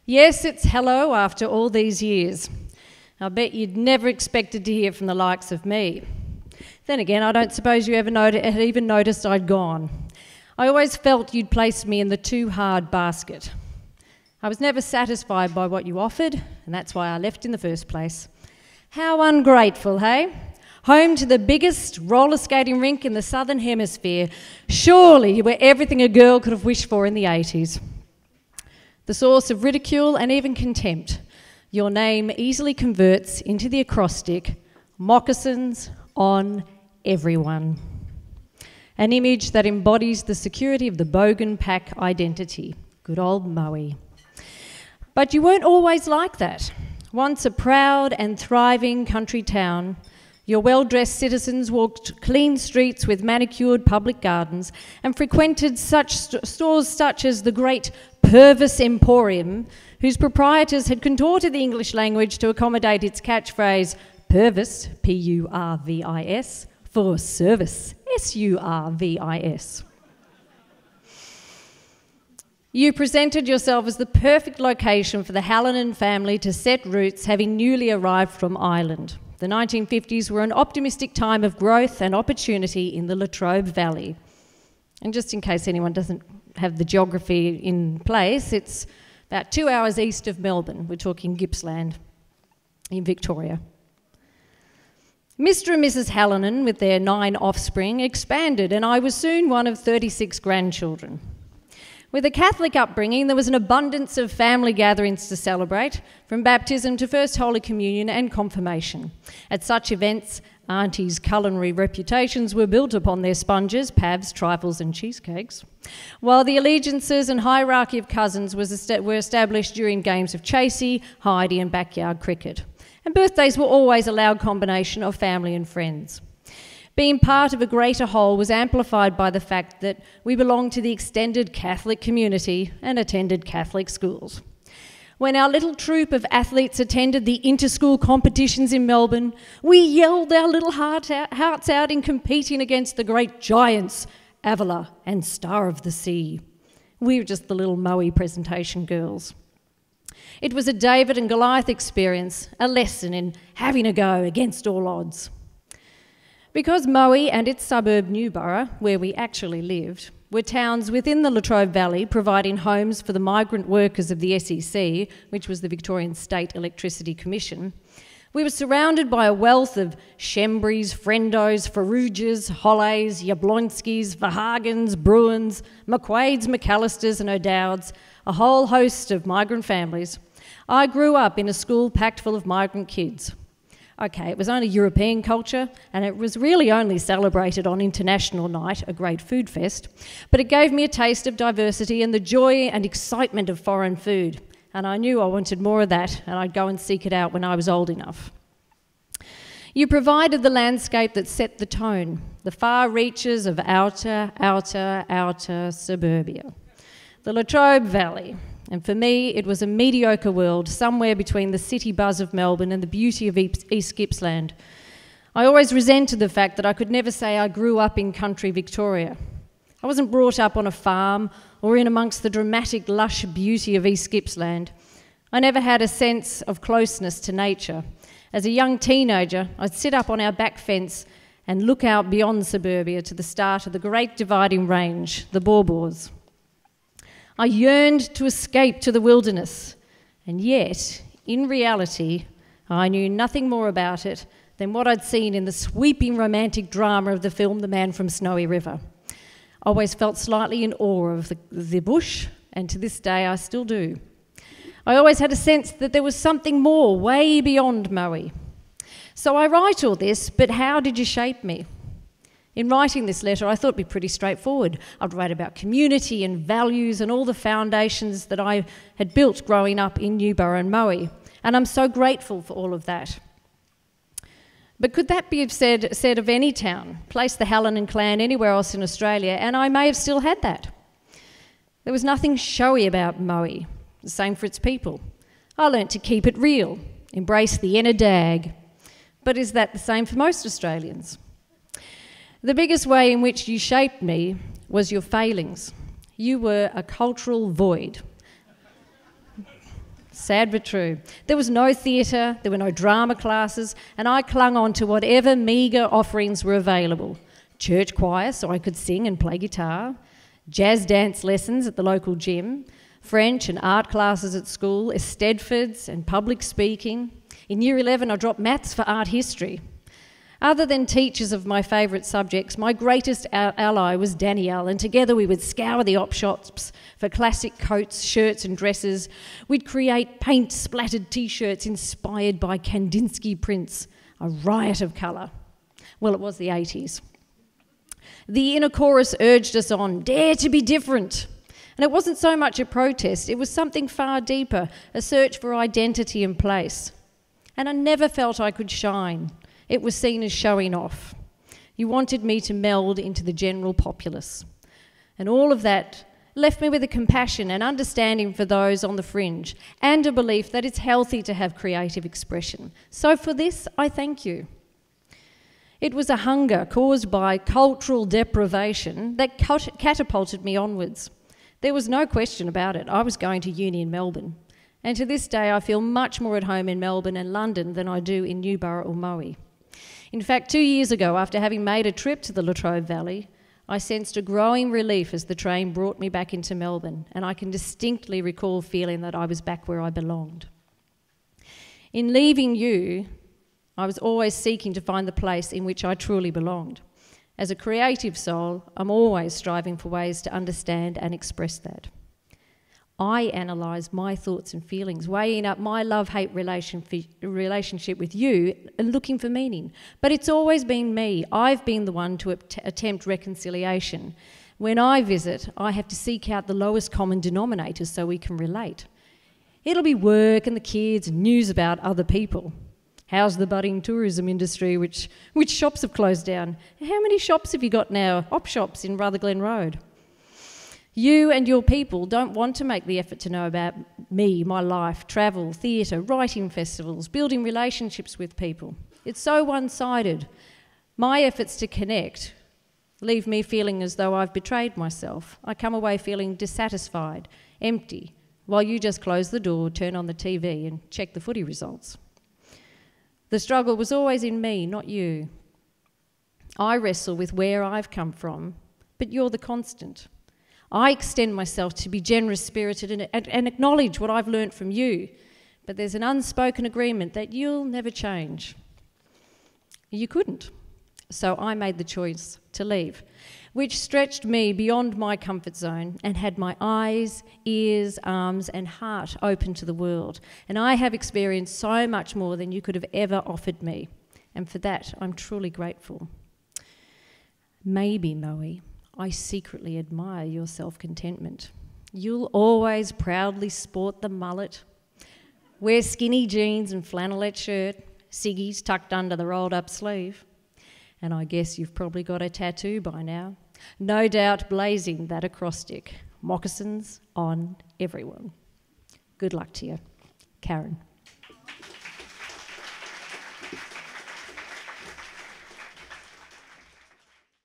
Yes, it's hello after all these years. I bet you'd never expected to hear from the likes of me. Then again, I don't suppose you ever had even noticed I'd gone. I always felt you'd placed me in the too hard basket. I was never satisfied by what you offered, and that's why I left in the first place. How ungrateful, hey? Home to the biggest roller skating rink in the Southern Hemisphere. Surely you were everything a girl could have wished for in the 80s. The source of ridicule and even contempt, your name easily converts into the acrostic, moccasins on everyone. An image that embodies the security of the Bogan Pack identity. Good old Moe. But you weren't always like that. Once a proud and thriving country town, your well-dressed citizens walked clean streets with manicured public gardens and frequented such stores such as the Great Purvis Emporium, whose proprietors had contorted the English language to accommodate its catchphrase, Purvis, P-U-R-V-I-S, for service, S-U-R-V-I-S. You presented yourself as the perfect location for the Hallinan family to set roots, having newly arrived from Ireland. The 1950s were an optimistic time of growth and opportunity in the Latrobe Valley. And just in case anyone doesn't have the geography in place, it's about 2 hours east of Melbourne. We're talking Gippsland in Victoria. Mr. and Mrs. Hallinan, with their 9 offspring, expanded, and I was soon one of 36 grandchildren. With a Catholic upbringing, there was an abundance of family gatherings to celebrate, from baptism to First Holy Communion and confirmation. At such events, Auntie's culinary reputations were built upon their sponges, pavs, trifles and cheesecakes, while the allegiances and hierarchy of cousins were established during games of chasey, hidey and backyard cricket. And birthdays were always a loud combination of family and friends. Being part of a greater whole was amplified by the fact that we belonged to the extended Catholic community and attended Catholic schools. When our little troop of athletes attended the inter-school competitions in Melbourne, we yelled our little hearts out in competing against the great giants, Avila and Star of the Sea. We were just the little Moe presentation girls. It was a David and Goliath experience, a lesson in having a go against all odds. Because Moe and its suburb Newborough, where we actually lived, were towns within the Latrobe Valley providing homes for the migrant workers of the SEC, which was the Victorian State Electricity Commission, we were surrounded by a wealth of Shembrys, Frendos, Ferruges, Holleys, Yablonskis, Verhagens, Bruins, McQuades, McAllisters and O'Dowds, a whole host of migrant families. I grew up in a school packed full of migrant kids. Okay, it was only European culture, and it was really only celebrated on International Night, a great food fest, but it gave me a taste of diversity and the joy and excitement of foreign food, and I knew I wanted more of that, and I'd go and seek it out when I was old enough. You provided the landscape that set the tone, the far reaches of outer suburbia, the Latrobe Valley. And for me, it was a mediocre world, somewhere between the city buzz of Melbourne and the beauty of East Gippsland. I always resented the fact that I could never say I grew up in country Victoria. I wasn't brought up on a farm or in amongst the dramatic, lush beauty of East Gippsland. I never had a sense of closeness to nature. As a young teenager, I'd sit up on our back fence and look out beyond suburbia to the start of the great dividing range, the Baw Baws. I yearned to escape to the wilderness, and yet, in reality, I knew nothing more about it than what I'd seen in the sweeping romantic drama of the film The Man from Snowy River. I always felt slightly in awe of the bush, and to this day I still do. I always had a sense that there was something more, way beyond Moe. So I write all this, but how did you shape me? In writing this letter, I thought it'd be pretty straightforward. I'd write about community and values and all the foundations that I had built growing up in Newborough and Moe, and I'm so grateful for all of that. But could that be said of any town? Place the Hallinan clan anywhere else in Australia, and I may have still had that. There was nothing showy about Moe, the same for its people. I learnt to keep it real. embrace the inner dag. But is that the same for most Australians? The biggest way in which you shaped me was your failings. You were a cultural void. Sad but true. There was no theatre, there were no drama classes, and I clung on to whatever meagre offerings were available. Church choir, so I could sing and play guitar, jazz dance lessons at the local gym, French and art classes at school, Eisteddfods and public speaking. In Year 11, I dropped maths for art history. Other than teachers of my favourite subjects, my greatest ally was Danielle, and together we would scour the op shops for classic coats, shirts and dresses. We'd create paint-splattered T-shirts inspired by Kandinsky prints, a riot of colour. Well, it was the 80s. The inner chorus urged us on, dare to be different. And it wasn't so much a protest, it was something far deeper, a search for identity and place. And I never felt I could shine. It was seen as showing off. You wanted me to meld into the general populace. And all of that left me with a compassion and understanding for those on the fringe and a belief that it's healthy to have creative expression. So for this, I thank you. It was a hunger caused by cultural deprivation that catapulted me onwards. There was no question about it. I was going to uni in Melbourne. And to this day, I feel much more at home in Melbourne and London than I do in Newborough or Moe. In fact, 2 years ago, after having made a trip to the Latrobe Valley, I sensed a growing relief as the train brought me back into Melbourne, and I can distinctly recall feeling that I was back where I belonged. In leaving you, I was always seeking to find the place in which I truly belonged. As a creative soul, I'm always striving for ways to understand and express that. I analyse my thoughts and feelings, weighing up my love-hate relationship with you and looking for meaning. But it's always been me. I've been the one to attempt reconciliation. When I visit, I have to seek out the lowest common denominator so we can relate. It'll be work and the kids and news about other people. How's the budding tourism industry? Which shops have closed down? How many shops have you got now? Op shops in Rutherglen Road. You and your people don't want to make the effort to know about me, my life, travel, theatre, writing festivals, building relationships with people. It's so one-sided. My efforts to connect leave me feeling as though I've betrayed myself. I come away feeling dissatisfied, empty, while you just close the door, turn on the TV and check the footy results. The struggle was always in me, not you. I wrestle with where I've come from, but you're the constant. I extend myself to be generous-spirited and acknowledge what I've learnt from you, but there's an unspoken agreement that you'll never change. You couldn't, so I made the choice to leave, which stretched me beyond my comfort zone and had my eyes, ears, arms and heart open to the world. And I have experienced so much more than you could have ever offered me, and for that I'm truly grateful. Maybe, Moe, I secretly admire your self-contentment. You'll always proudly sport the mullet, wear skinny jeans and flannelette shirt, ciggies tucked under the rolled-up sleeve. And I guess you've probably got a tattoo by now. No doubt blazing that acrostic, moccasins on everyone. Good luck to you. Karen.